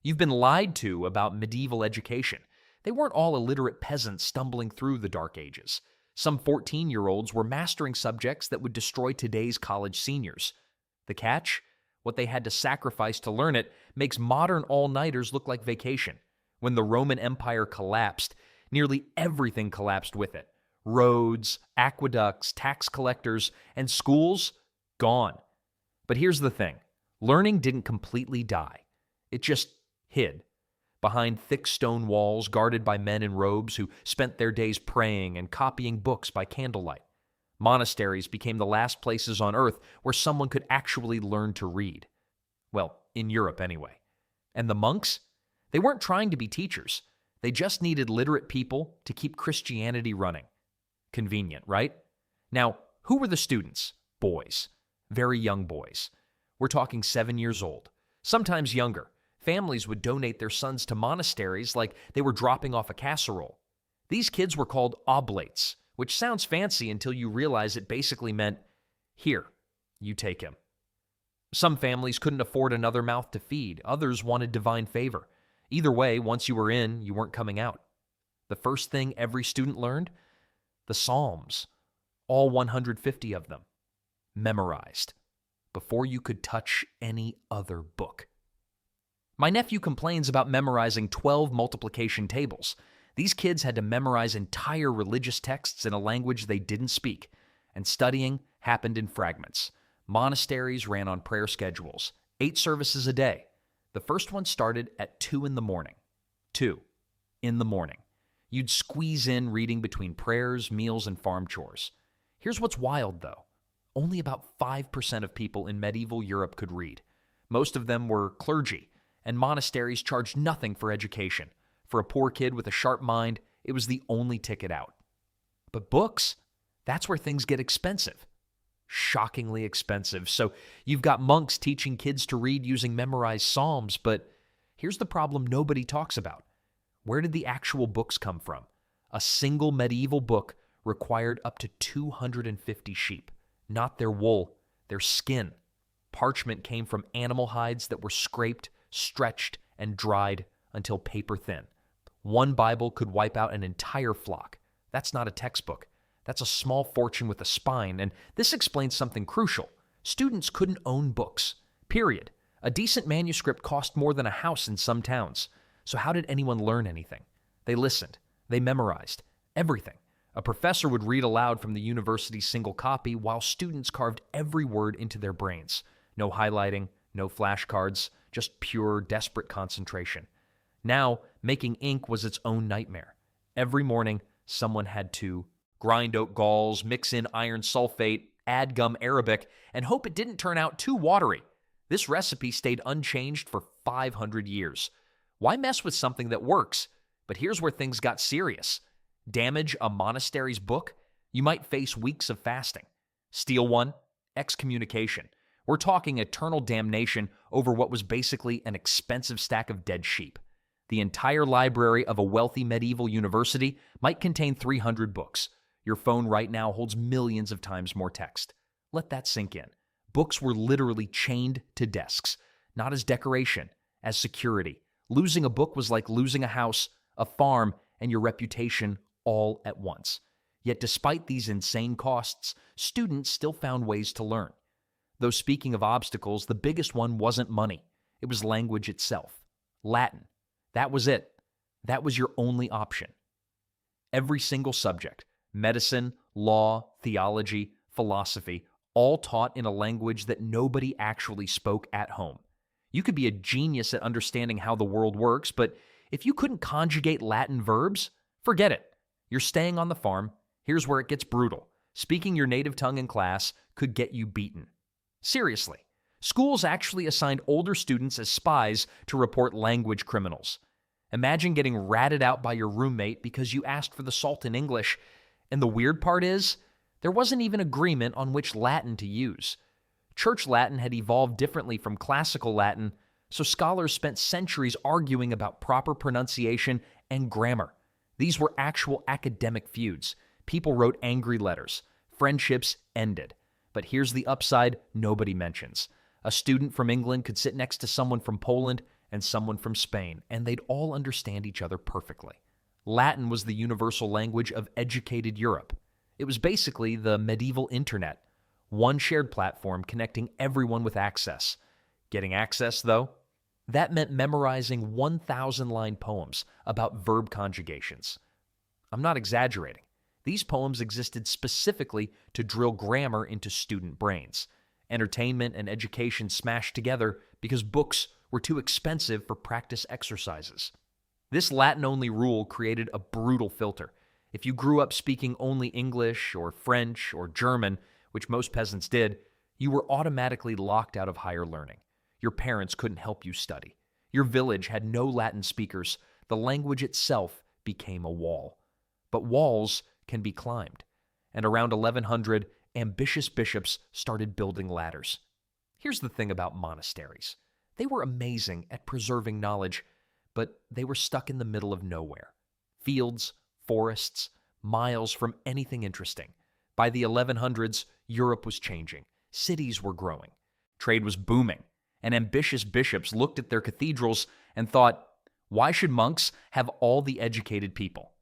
You've been lied to about medieval education. They weren't all illiterate peasants stumbling through the Dark Ages. Some 14-year-olds were mastering subjects that would destroy today's college seniors. The catch? What they had to sacrifice to learn it makes modern all-nighters look like vacation. When the Roman Empire collapsed, nearly everything collapsed with it. Roads, aqueducts, tax collectors, and schools, gone. But here's the thing. Learning didn't completely die. It just hid. Behind thick stone walls guarded by men in robes who spent their days praying and copying books by candlelight. Monasteries became the last places on earth where someone could actually learn to read. Well, in Europe anyway. And the monks? They weren't trying to be teachers. They just needed literate people to keep Christianity running. Convenient, right? Now, who were the students? Boys. Very young boys. We're talking 7 years old. Sometimes younger. Families would donate their sons to monasteries like they were dropping off a casserole. These kids were called oblates, which sounds fancy until you realize it basically meant, here, you take him. Some families couldn't afford another mouth to feed. Others wanted divine favor. Either way, once you were in, you weren't coming out. The first thing every student learned? The Psalms. All 150 of them. Memorized. Before you could touch any other book. My nephew complains about memorizing 12 multiplication tables. These kids had to memorize entire religious texts in a language they didn't speak, and studying happened in fragments. Monasteries ran on prayer schedules, 8 services a day. The first one started at 2 in the morning. 2 in the morning. You'd squeeze in reading between prayers, meals, and farm chores. Here's what's wild, though. Only about 5% of people in medieval Europe could read. Most of them were clergy, and monasteries charged nothing for education. For a poor kid with a sharp mind, it was the only ticket out. But books, that's where things get expensive. Shockingly expensive. So you've got monks teaching kids to read using memorized psalms, but here's the problem nobody talks about. Where did the actual books come from? A single medieval book required up to 250 sheep. Not their wool, their skin. Parchment came from animal hides that were scraped, stretched, and dried until paper thin. One Bible could wipe out an entire flock. That's not a textbook. That's a small fortune with a spine, and this explains something crucial. Students couldn't own books. Period. A decent manuscript cost more than a house in some towns. So how did anyone learn anything? They listened. They memorized. Everything. A professor would read aloud from the university's single copy while students carved every word into their brains. No highlighting, no flashcards, just pure, desperate concentration. Now, making ink was its own nightmare. Every morning, someone had to grind oat galls, mix in iron sulfate, add gum arabic, and hope it didn't turn out too watery. This recipe stayed unchanged for 500 years. Why mess with something that works? But here's where things got serious. Damage a monastery's book? You might face weeks of fasting. Steal one? Excommunication. We're talking eternal damnation over what was basically an expensive stack of dead sheep. The entire library of a wealthy medieval university might contain 300 books. Your phone right now holds millions of times more text. Let that sink in. Books were literally chained to desks, not as decoration, as security. Losing a book was like losing a house, a farm, and your reputation all at once. Yet despite these insane costs, students still found ways to learn. Though speaking of obstacles, the biggest one wasn't money. It was language itself. Latin. That was it. That was your only option. Every single subject, medicine, law, theology, philosophy, all taught in a language that nobody actually spoke at home. You could be a genius at understanding how the world works, but if you couldn't conjugate Latin verbs, forget it. You're staying on the farm. Here's where it gets brutal. Speaking your native tongue in class could get you beaten. Seriously. Schools actually assigned older students as spies to report language criminals. Imagine getting ratted out by your roommate because you asked for the salt in English, and the weird part is, there wasn't even agreement on which Latin to use. Church Latin had evolved differently from classical Latin, so scholars spent centuries arguing about proper pronunciation and grammar. These were actual academic feuds. People wrote angry letters. Friendships ended. But here's the upside nobody mentions. A student from England could sit next to someone from Poland, and someone from Spain, and they'd all understand each other perfectly. Latin was the universal language of educated Europe. It was basically the medieval internet, one shared platform connecting everyone with access. Getting access, though? That meant memorizing 1,000-line poems about verb conjugations. I'm not exaggerating. These poems existed specifically to drill grammar into student brains. Entertainment and education smashed together because books were too expensive for practice exercises. This Latin-only rule created a brutal filter. If you grew up speaking only English or French or German, which most peasants did, you were automatically locked out of higher learning. Your parents couldn't help you study. Your village had no Latin speakers. The language itself became a wall. But walls can be climbed. And around 1100, ambitious bishops started building ladders. Here's the thing about monasteries. They were amazing at preserving knowledge, but they were stuck in the middle of nowhere. Fields, forests, miles from anything interesting. By the 1100s, Europe was changing. Cities were growing. Trade was booming. And ambitious bishops looked at their cathedrals and thought, why should monks have all the educated people?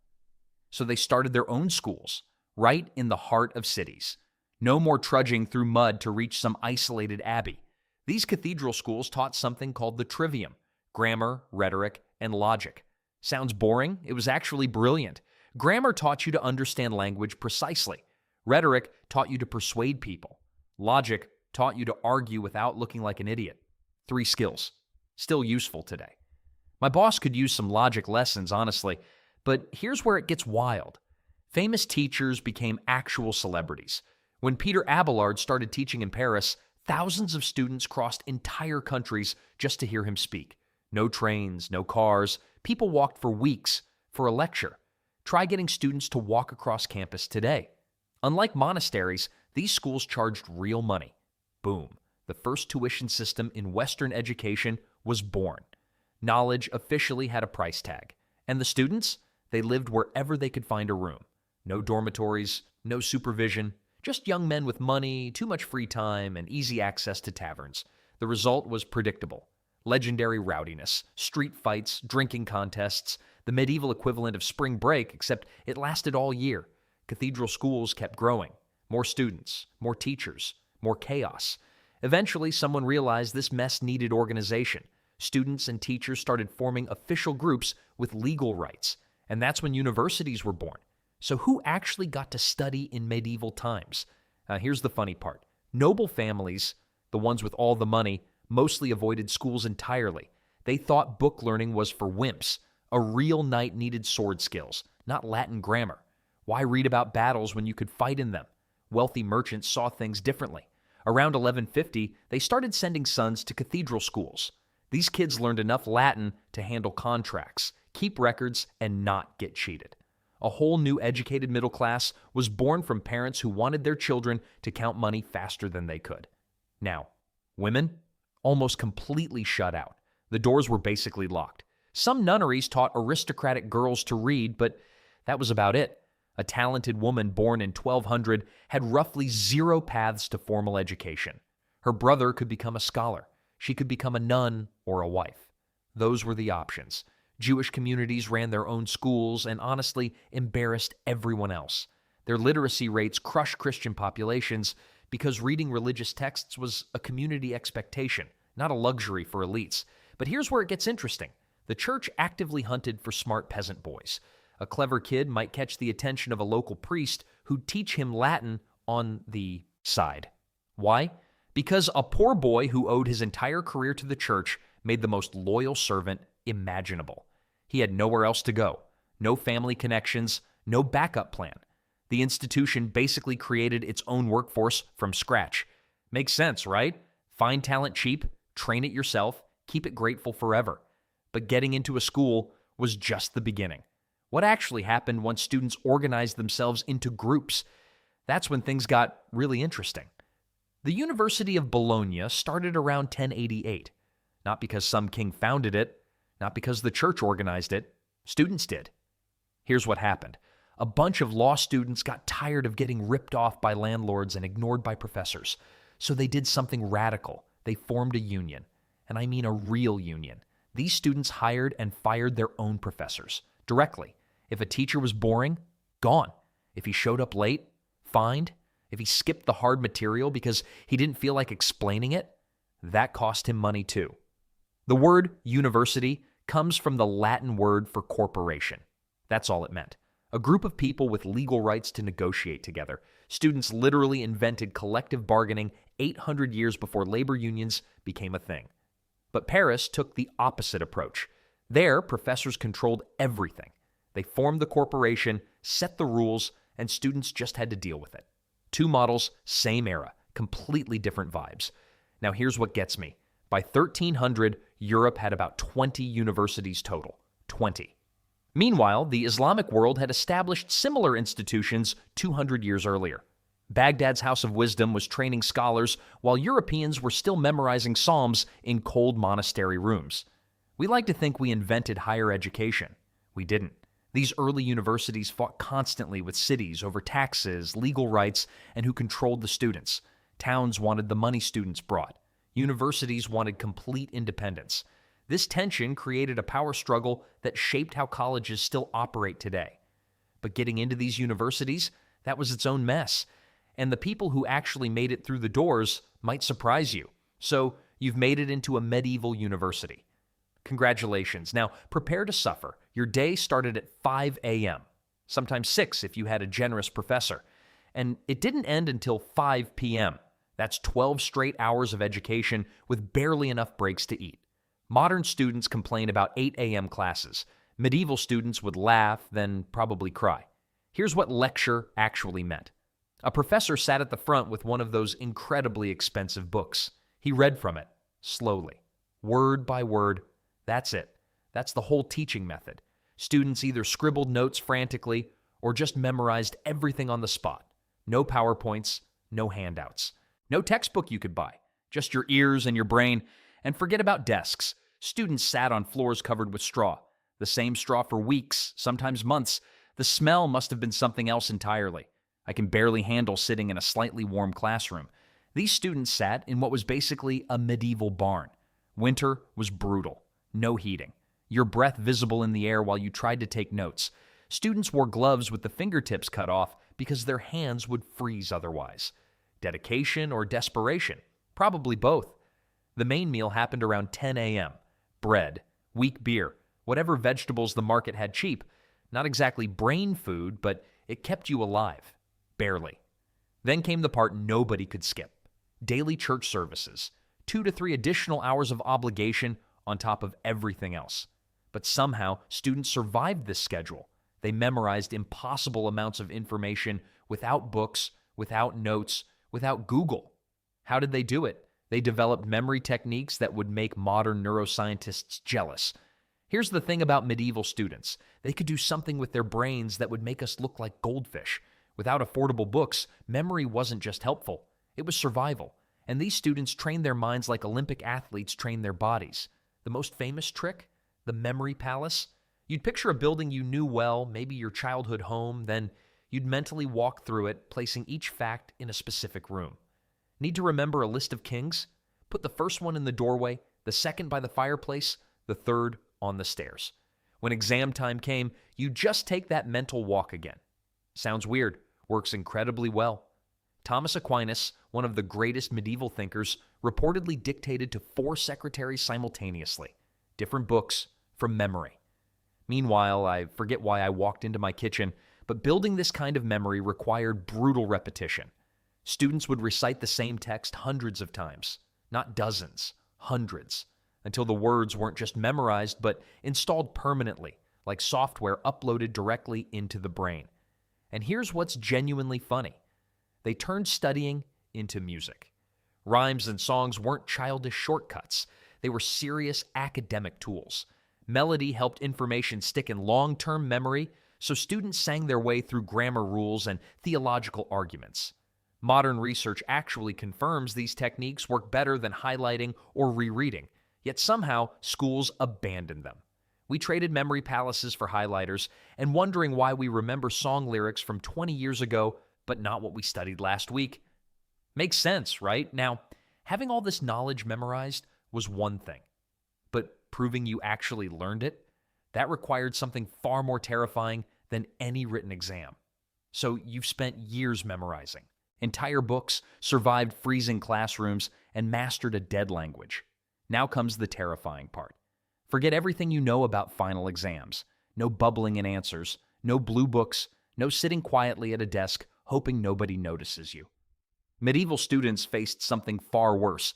So they started their own schools, right in the heart of cities. No more trudging through mud to reach some isolated abbey. These cathedral schools taught something called the trivium: grammar, rhetoric, and logic. Sounds boring? It was actually brilliant. Grammar taught you to understand language precisely. Rhetoric taught you to persuade people. Logic taught you to argue without looking like an idiot. 3 skills. Still useful today. My boss could use some logic lessons, honestly, but here's where it gets wild. Famous teachers became actual celebrities. When Peter Abelard started teaching in Paris, thousands of students crossed entire countries just to hear him speak. No trains, no cars. People walked for weeks for a lecture. Try getting students to walk across campus today. Unlike monasteries, these schools charged real money. Boom. The first tuition system in Western education was born. Knowledge officially had a price tag. And the students? They lived wherever they could find a room. No dormitories, no supervision, just young men with money, too much free time, and easy access to taverns. The result was predictable. Legendary rowdiness, street fights, drinking contests, the medieval equivalent of spring break, except it lasted all year. Cathedral schools kept growing. More students, more teachers, more chaos. Eventually, someone realized this mess needed organization. Students and teachers started forming official groups with legal rights. And that's when universities were born. So who actually got to study in medieval times? Here's the funny part. Noble families, the ones with all the money, mostly avoided schools entirely. They thought book learning was for wimps. A real knight needed sword skills, not Latin grammar. Why read about battles when you could fight in them? Wealthy merchants saw things differently. Around 1150, they started sending sons to cathedral schools. These kids learned enough Latin to handle contracts, keep records, and not get cheated. A whole new educated middle class was born from parents who wanted their children to count money faster than they could. Now, women? Almost completely shut out. The doors were basically locked. Some nunneries taught aristocratic girls to read, but that was about it. A talented woman born in 1200 had roughly 0 paths to formal education. Her brother could become a scholar. She could become a nun or a wife. Those were the options. Jewish communities ran their own schools and honestly embarrassed everyone else. Their literacy rates crushed Christian populations because reading religious texts was a community expectation, not a luxury for elites. But here's where it gets interesting. The church actively hunted for smart peasant boys. A clever kid might catch the attention of a local priest who'd teach him Latin on the side. Why? Because a poor boy who owed his entire career to the church made the most loyal servant imaginable. He had nowhere else to go, no family connections, no backup plan. The institution basically created its own workforce from scratch. Makes sense, right? Find talent cheap, train it yourself, keep it grateful forever. But getting into a school was just the beginning. What actually happened once students organized themselves into groups? That's when things got really interesting. The University of Bologna started around 1088. Not because some king founded it, not because the church organized it. Students did. Here's what happened. A bunch of law students got tired of getting ripped off by landlords and ignored by professors. So they did something radical. They formed a union. And I mean a real union. These students hired and fired their own professors directly. If a teacher was boring, gone. If he showed up late, fined. If he skipped the hard material because he didn't feel like explaining it, that cost him money too. The word university comes from the Latin word for corporation. That's all it meant. A group of people with legal rights to negotiate together. Students literally invented collective bargaining 800 years before labor unions became a thing. But Paris took the opposite approach. There, professors controlled everything. They formed the corporation, set the rules, and students just had to deal with it. Two models, same era, completely different vibes. Now here's what gets me. By 1300, Europe had about 20 universities total. 20. Meanwhile, the Islamic world had established similar institutions 200 years earlier. Baghdad's House of Wisdom was training scholars while Europeans were still memorizing psalms in cold monastery rooms. We like to think we invented higher education. We didn't. These early universities fought constantly with cities over taxes, legal rights, and who controlled the students. Towns wanted the money students brought. Universities wanted complete independence. This tension created a power struggle that shaped how colleges still operate today. But getting into these universities, that was its own mess. And the people who actually made it through the doors might surprise you. So you've made it into a medieval university. Congratulations. Now, prepare to suffer. Your day started at 5 a.m., sometimes 6 if you had a generous professor. And it didn't end until 5 p.m. That's 12 straight hours of education with barely enough breaks to eat. Modern students complain about 8 a.m. classes. Medieval students would laugh, then probably cry. Here's what lecture actually meant. A professor sat at the front with one of those incredibly expensive books. He read from it, slowly, word by word. That's it. That's the whole teaching method. Students either scribbled notes frantically or just memorized everything on the spot. No PowerPoints, no handouts. No textbook you could buy, just your ears and your brain. And forget about desks. Students sat on floors covered with straw. The same straw for weeks, sometimes months. The smell must have been something else entirely. I can barely handle sitting in a slightly warm classroom. These students sat in what was basically a medieval barn. Winter was brutal. No heating. Your breath visible in the air while you tried to take notes. Students wore gloves with the fingertips cut off because their hands would freeze otherwise. Dedication or desperation? Probably both. The main meal happened around 10 a.m. Bread, weak beer, whatever vegetables the market had cheap. Not exactly brain food, but it kept you alive. Barely. Then came the part nobody could skip. Daily church services. 2 to 3 additional hours of obligation on top of everything else. But somehow, students survived this schedule. They memorized impossible amounts of information without books, without notes, without Google. How did they do it? They developed memory techniques that would make modern neuroscientists jealous. Here's the thing about medieval students. They could do something with their brains that would make us look like goldfish. Without affordable books, memory wasn't just helpful. It was survival. And these students trained their minds like Olympic athletes train their bodies. The most famous trick? The memory palace? You'd picture a building you knew well, maybe your childhood home, then you'd mentally walk through it, placing each fact in a specific room. Need to remember a list of kings? Put the first one in the doorway, the second by the fireplace, the third on the stairs. When exam time came, you just take that mental walk again. Sounds weird, works incredibly well. Thomas Aquinas, one of the greatest medieval thinkers, reportedly dictated to 4 secretaries simultaneously. Different books from memory. Meanwhile, I forget why I walked into my kitchen, but building this kind of memory required brutal repetition. Students would recite the same text hundreds of times, not dozens, hundreds, until the words weren't just memorized, but installed permanently, like software uploaded directly into the brain. And here's what's genuinely funny. They turned studying into music. Rhymes and songs weren't childish shortcuts. They were serious academic tools. Melody helped information stick in long-term memory, so students sang their way through grammar rules and theological arguments. Modern research actually confirms these techniques work better than highlighting or rereading, yet somehow schools abandoned them. We traded memory palaces for highlighters and wondering why we remember song lyrics from 20 years ago but not what we studied last week. Makes sense, right? Now, having all this knowledge memorized was one thing. But proving you actually learned it, that required something far more terrifying than any written exam. So you've spent years memorizing entire books, survived freezing classrooms, and mastered a dead language. Now comes the terrifying part. Forget everything you know about final exams. No bubbling in answers, no blue books, no sitting quietly at a desk hoping nobody notices you. Medieval students faced something far worse: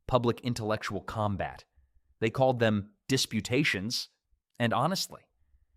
public intellectual combat. They called them disputations, and honestly,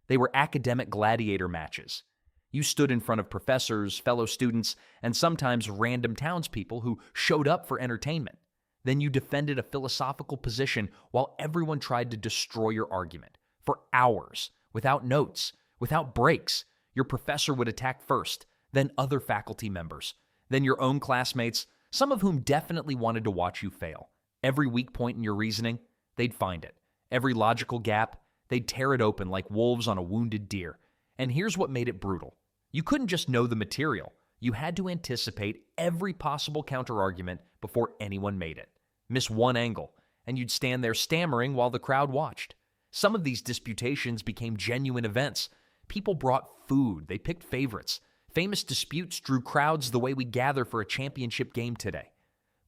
they were academic gladiator matches. You stood in front of professors, fellow students, and sometimes random townspeople who showed up for entertainment. Then you defended a philosophical position while everyone tried to destroy your argument. For hours, without notes, without breaks, your professor would attack first, then other faculty members, then your own classmates, some of whom definitely wanted to watch you fail. Every weak point in your reasoning, they'd find it. Every logical gap, they'd tear it open like wolves on a wounded deer. And here's what made it brutal. You couldn't just know the material. You had to anticipate every possible counterargument before anyone made it. Miss one angle, and you'd stand there stammering while the crowd watched. Some of these disputations became genuine events. People brought food. They picked favorites. Famous disputes drew crowds the way we gather for a championship game today.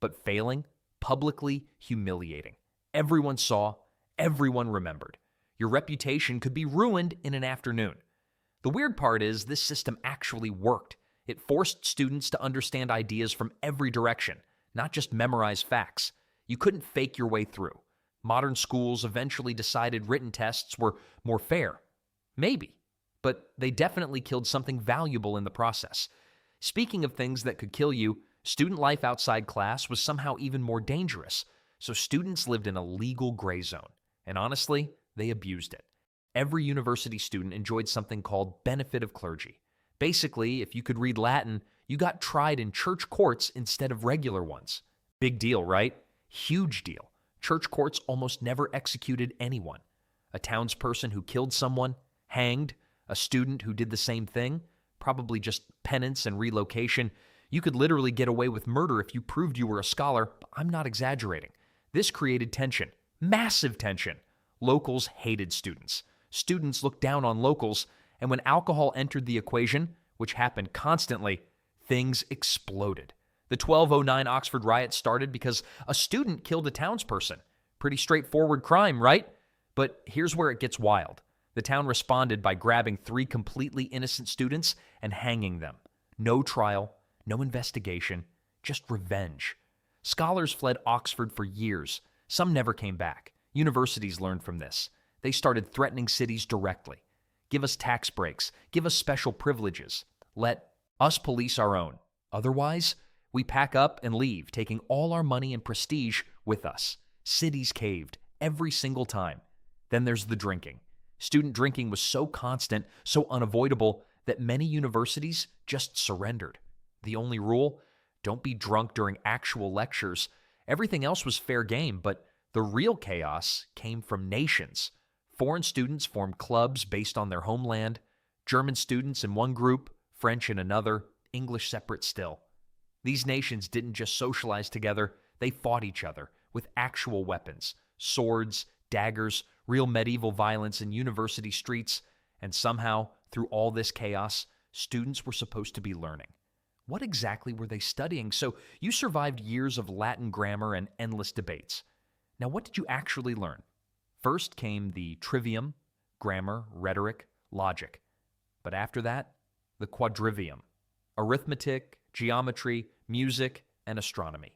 But failing, publicly humiliating. Everyone saw, everyone remembered. Your reputation could be ruined in an afternoon. The weird part is this system actually worked. It forced students to understand ideas from every direction, not just memorize facts. You couldn't fake your way through. Modern schools eventually decided written tests were more fair. Maybe. But they definitely killed something valuable in the process. Speaking of things that could kill you, student life outside class was somehow even more dangerous. So students lived in a legal gray zone. And honestly, they abused it. Every university student enjoyed something called benefit of clergy. Basically, if you could read Latin, you got tried in church courts instead of regular ones. Big deal, right? Huge deal. Church courts almost never executed anyone. A townsperson who killed someone, hanged. A student who did the same thing, probably just penance and relocation. You could literally get away with murder if you proved you were a scholar. I'm not exaggerating. This created tension, massive tension. Locals hated students. Students looked down on locals, and when alcohol entered the equation, which happened constantly, things exploded. The 1209 Oxford riot started because a student killed a townsperson. Pretty straightforward crime, right? But here's where it gets wild. The town responded by grabbing 3 completely innocent students and hanging them. No trial, no investigation, just revenge. Scholars fled Oxford for years. Some never came back. Universities learned from this. They started threatening cities directly. Give us tax breaks. Give us special privileges. Let us police our own. Otherwise, we pack up and leave, taking all our money and prestige with us. Cities caved every single time. Then there's the drinking. Student drinking was so constant, so unavoidable, that many universities just surrendered. The only rule? Don't be drunk during actual lectures. Everything else was fair game, but the real chaos came from nations. Foreign students formed clubs based on their homeland. German students in one group, French in another, English separate still. These nations didn't just socialize together, they fought each other with actual weapons, swords, daggers, real medieval violence in university streets, and somehow, through all this chaos, students were supposed to be learning. What exactly were they studying? So you survived years of Latin grammar and endless debates. Now, what did you actually learn? First came the trivium, grammar, rhetoric, logic. But after that, the quadrivium, arithmetic, geometry, music, and astronomy.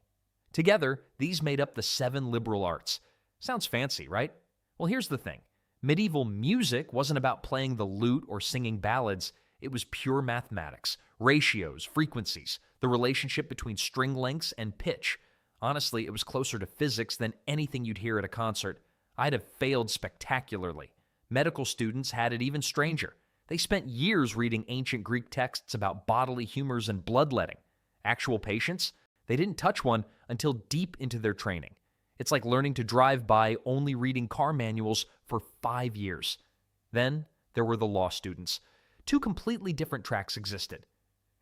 Together, these made up the 7 liberal arts. Sounds fancy, right? Well, here's the thing. Medieval music wasn't about playing the lute or singing ballads. It was pure mathematics, ratios, frequencies, the relationship between string lengths and pitch. Honestly, it was closer to physics than anything you'd hear at a concert. I'd have failed spectacularly. Medical students had it even stranger. They spent years reading ancient Greek texts about bodily humors and bloodletting. Actual patients? They didn't touch one until deep into their training. It's like learning to drive by only reading car manuals for 5 years. Then there were the law students. 2 completely different tracks existed.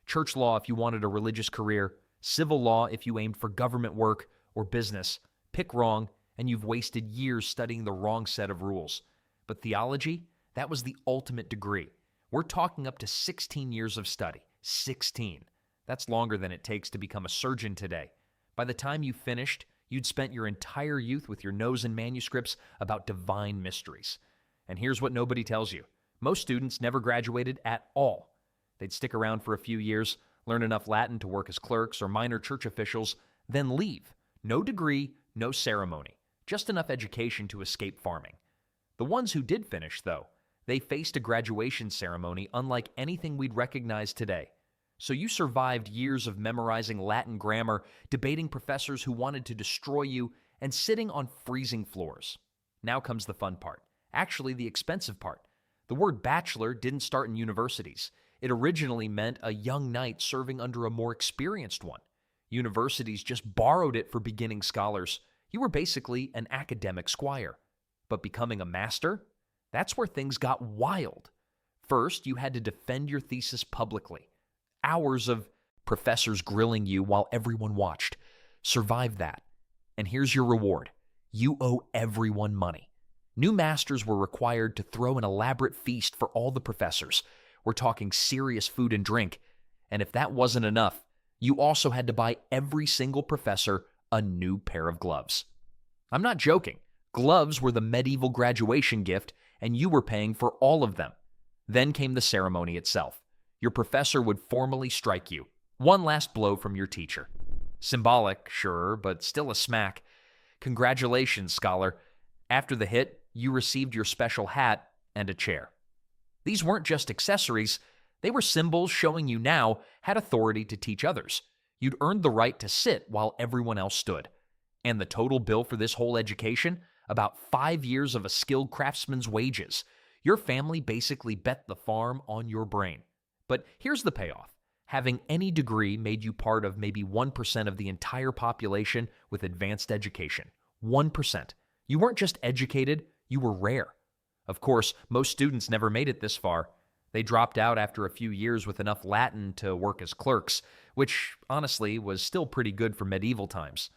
Church law if you wanted a religious career, civil law if you aimed for government work or business. Pick wrong, and you've wasted years studying the wrong set of rules. But theology, that was the ultimate degree. We're talking up to 16 years of study. 16. That's longer than it takes to become a surgeon today. By the time you finished, you'd spent your entire youth with your nose in manuscripts about divine mysteries. And here's what nobody tells you. Most students never graduated at all. They'd stick around for a few years, learn enough Latin to work as clerks or minor church officials, then leave. No degree, no ceremony, just enough education to escape farming. The ones who did finish, though, they faced a graduation ceremony unlike anything we'd recognize today. So you survived years of memorizing Latin grammar, debating professors who wanted to destroy you, and sitting on freezing floors. Now comes the fun part. Actually, the expensive part. The word bachelor didn't start in universities. It originally meant a young knight serving under a more experienced one. Universities just borrowed it for beginning scholars. You were basically an academic squire. But becoming a master? That's where things got wild. First, you had to defend your thesis publicly. Hours of professors grilling you while everyone watched. Survive that. And here's your reward. You owe everyone money. New masters were required to throw an elaborate feast for all the professors. We're talking serious food and drink. And if that wasn't enough, you also had to buy every single professor a new pair of gloves. I'm not joking. Gloves were the medieval graduation gift, and you were paying for all of them. Then came the ceremony itself. Your professor would formally strike you. One last blow from your teacher. Symbolic, sure, but still a smack. Congratulations, scholar. After the hit, you received your special hat and a chair. These weren't just accessories. They were symbols showing you now had authority to teach others. You'd earned the right to sit while everyone else stood. And the total bill for this whole education? About 5 years of a skilled craftsman's wages. Your family basically bet the farm on your brain. But here's the payoff. Having any degree made you part of maybe 1% of the entire population with advanced education. 1%. You weren't just educated, you were rare. Of course, most students never made it this far. They dropped out after a few years with enough Latin to work as clerks, which honestly was still pretty good for medieval times.